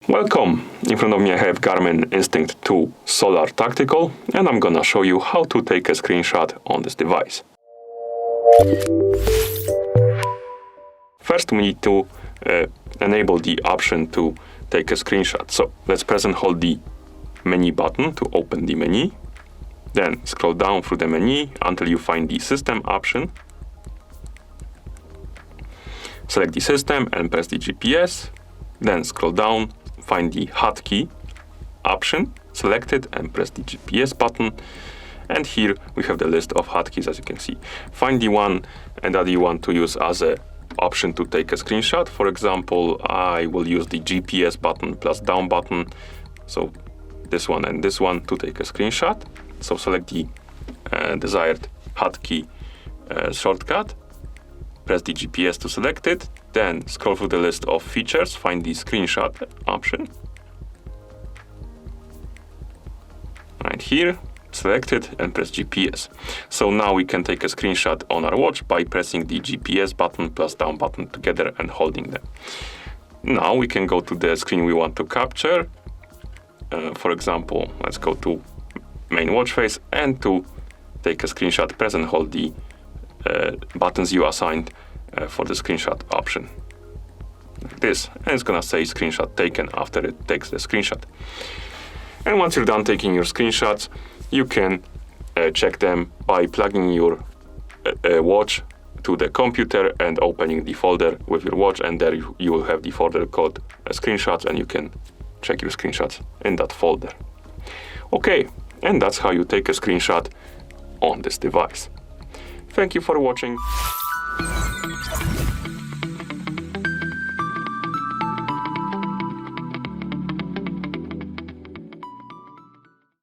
Welcome! In front of me I have GARMIN Instinct 2 Solar Tactical, and I'm gonna show you how to take a screenshot on this device. First we need to enable the option to take a screenshot. So let's press and hold the menu button to open the menu. Then scroll down through the menu until you find the system option. Select the system and press the GPS. Then scroll down, find the hotkey option, select it and press the GPS button. And here we have the list of hotkeys, as you can see. Find the one that you want to use as an option to take a screenshot. For example, I will use the GPS button plus down button. So this one and this one to take a screenshot. So select the desired hotkey shortcut. Press the GPS to select it, then scroll through the list of features, find the screenshot option. Right here, select it and press GPS. So now we can take a screenshot on our watch by pressing the GPS button plus down button together and holding them. Now we can go to the screen we want to capture. For example, let's go to main watch face, and to take a screenshot, press and hold the buttons you assigned for the screenshot option, like this, and it's gonna say screenshot taken after it takes the screenshot. And once you're done taking your screenshots, you can check them by plugging your watch to the computer and opening the folder with your watch, and there you will have the folder called screenshots, and you can check your screenshots in that folder. Okay, and that's how you take a screenshot on this device. Thank you for watching.